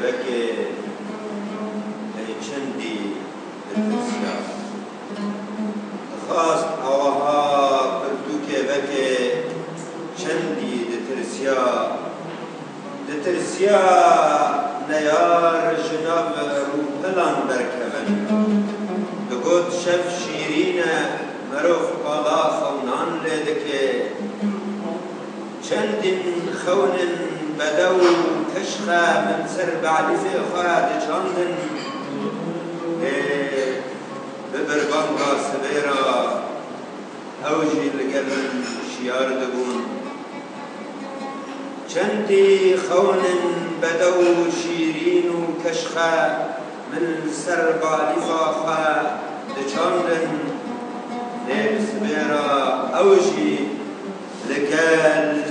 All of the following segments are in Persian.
وکه ای چندی دترسیا خواست آواها پرتوکه وکه چندی دترسیا نیار جناب روحلان برکبن دگوت شف شیرینه مروف بالا خونان لیدکه چندین خونن بدو کشخه من سر بعلیف خواه چاندن ببربانگا سبیرا اوجی لگلن شیار دبون چندی خونن بدو شیرین و کشخه من سر بعلیف خواه چاندن سبیرا اوجی لگل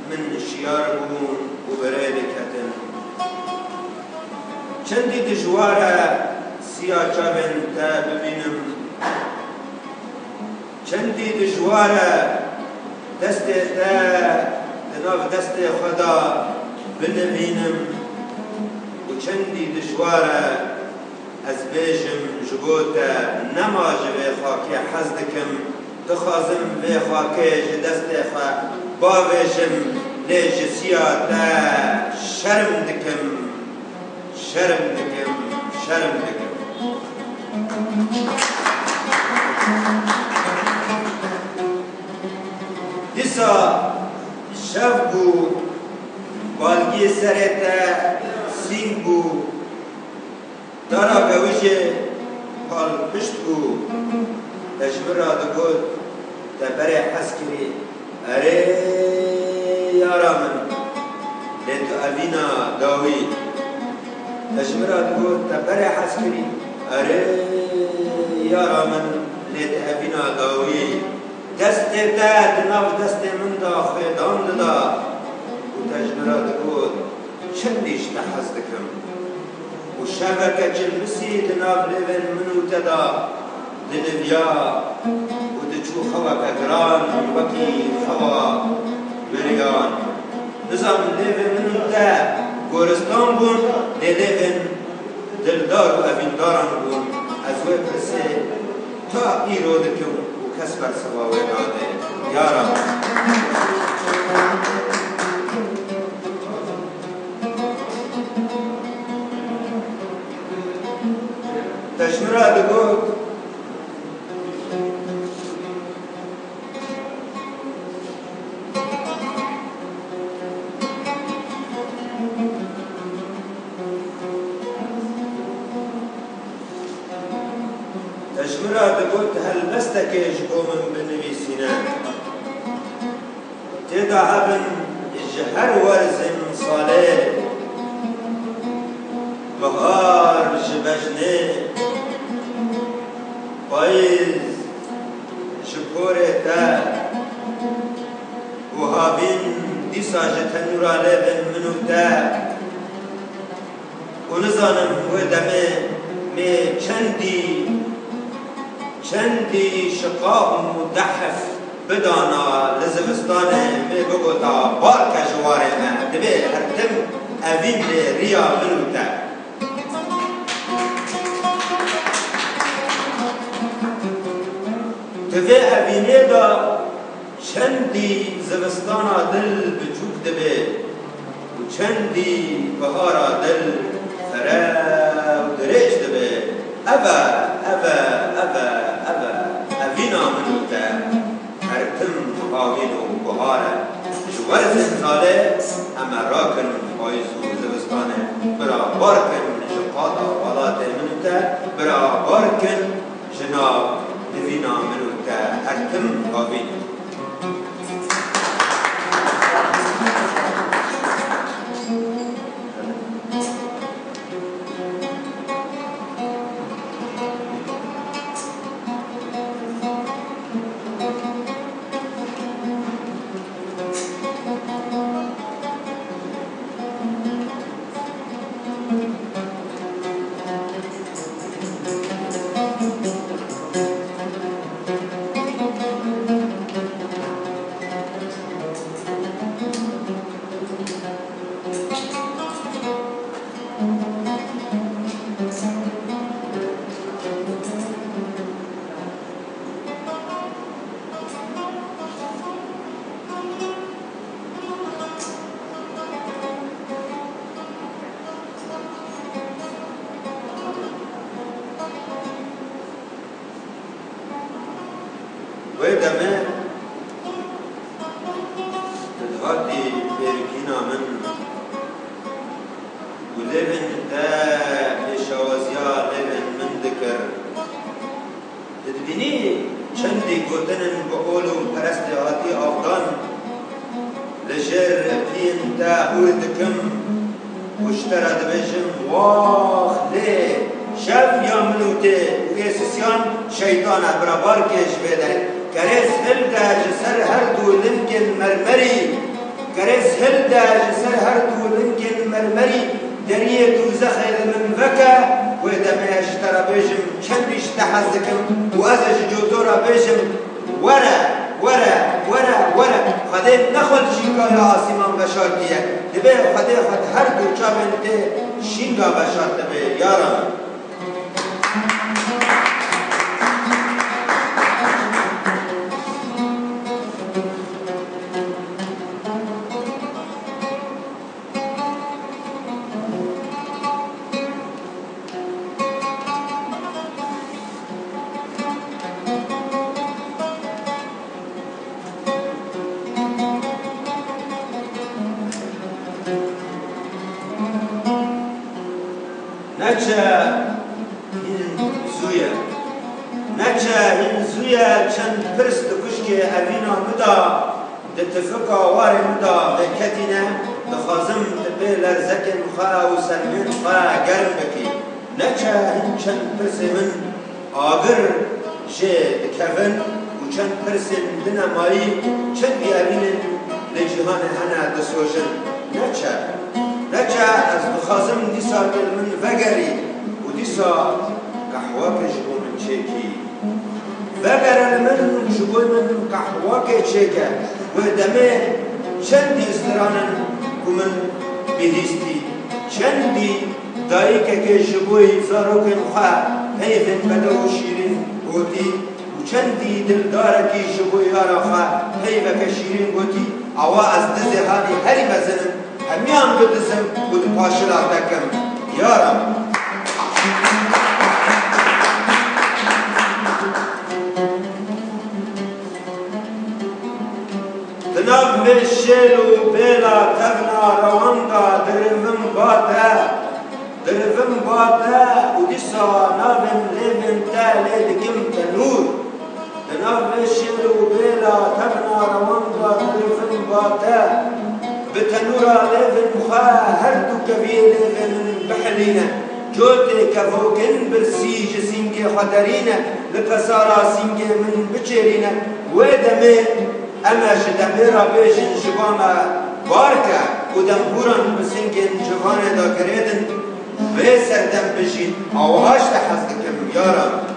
من شیار بون و برای لکتن چندی دجواره سیاه چابن تا ببینم چندی دجواره دست تا دناف دست خدا بنبینم و چندی دجواره از بیشم جبوتا نما جبه خاکی حزدکم دخوازم به خاکی دست خوا باوشم لیج سیاتا شرم دکم دیسا شف بو بالگی سرتا سین بو دارا گوشه پال پشت بو تجبرا دگود تبره حس کری اره یارا من لیتو اوینا داوی تجبرا دگود تبره حس کری اره یارا من لیتو اوینا داوی دست تا دناف دست من دا خیدان دا و تجبرا دگود چندیش تحز دکم و شبکه چلمسی دناف لیون منو تدا دنبیا و دچو خوا کگران وکی خوا بریان نظام لیون منو تا گورستان بون لیون دلدار و اوینداران بون از وی پرسه تا ایرو دکم و کس بر سواوی ناده یارم تشمرا دگود هل بستكيش قوم بنويسينا تدا هبن جهر ورزن صالح بهار جبجنه بايز شكورتا وهابين ديسا جتنورا لبن منوتا ونزانم ودمه مي چندی شقاق مدحف بدانا لزمستانه می بگوتا بارک جواره من دبی هرتم اوین ریا منوتا دبی اوینه دا چندی زمستانا دل بچوک دبی و چندی بهارا دل فره و دریش دبی اوینا منوتا هرتم آوین و بهاره جوارزن ساله اما راکن آیزو زوستانه برا بارکن جقادا والات منوتا برا بارکن جناب دوینا منوتا هرتم آوین دمه تدهاتی برکینا من و لیون دا پیشوازیا لیون من دکر تدبینی چندی گوتنن با اولو پرست هاتی آفغان لجر پین تا اور دکم وشترا دبجم واخ لی شف یا منوته ویسسیان شیطان برابار کش بیده کرس هل دا جسر هر دو لنگن مرمری کرس هل دا جسر هر دو لنگن مرمری دریه دوزخ من وکا و دمه اشترا بیجم چندیش تحزکم و ازش جوتورا بیجم ورا خدای نخود شینگا یا آسیمان بشارتیه دبه خدای خود هر دو چا بنده شینگا بشارت به یارم نچه این زویا چند پرست کشک اوینا مدا دتفقا وار مدا بکتینه دخازم تبه لرزکن خواه و سلمین خواه گرم بکی نچه این چند پرس من آگر جه دکون و چند پرس دنمایی چند بی اوینن لجهان هنه دسوشن نچه از دخازم دیسا دل من وگری و دیسا قحوه کشبو من چیکی وگر من شبوی من قحوه چیکه و دمه چندی استرانن که من بهیستی چندی دایکه که شبوی زاروکن خواه هیفن بده و شیرین گوتی و چندی دلداره که شبوی یارا خواه هیفه که شیرین گوتی اوا از دزه حالی هری بزنم همیان بدزم و دو پاشلا دکم یارم تناب شیل و بیلا تغنا روانگا درفم باتا و دیسا نابن لیفن تا لیدکم تنور تناب شیل و بیلا تغنا روانگا درفم باتا بتنورا لیفن خواه هر دو کبیر لیفن بحلینه جوتی کفوکن برسی جسینگی خدرینه لپسارا سینگی من بچرینه و دمه اما شدمه را بیشن جوانا بارکه و دمپوران بسنگین جوانا دا کردن به سردم بشید آوهاش تحز دکم یارم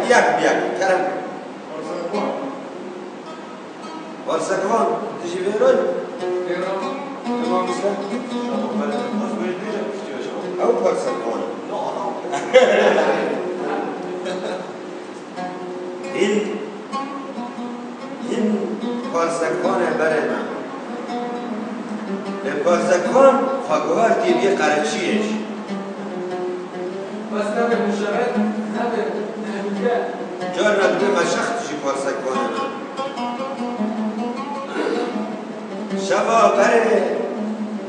یک کرم ورسکوان تجی بیرون تمام است او ورسکوان این ورسکوان برای من ورسکوان خواهر تیبی قرچیش بس نبه مشاهد نبه جار نبده مشخت شی ورسکوان شبا بره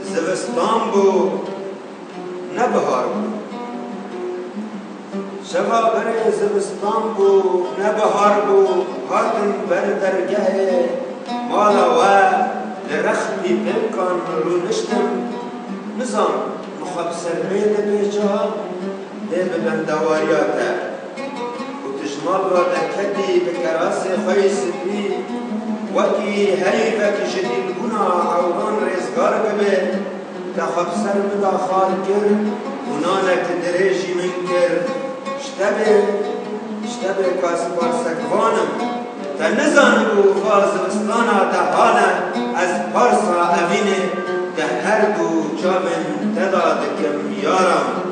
زوستان بو نبهار بو شبا بره زوستان بو نبهار بو هاتن بر درگه مالا و لرختی پلکان رو نشتم نظام مخاب سرمید بیجا ده ببندواریاته و تجمال را دکتی بکراس خوی سبی وکی حیفه که جدیل بنا عوان ریزگار ببه تخب سر مدا خال کرد و نانک دریجی من کرد اشتبه کاس پارسکوانم تا نزانی بو خازمستانا دهانه از پارسا اوینه ده هر دو چاوین تدا دکم یارم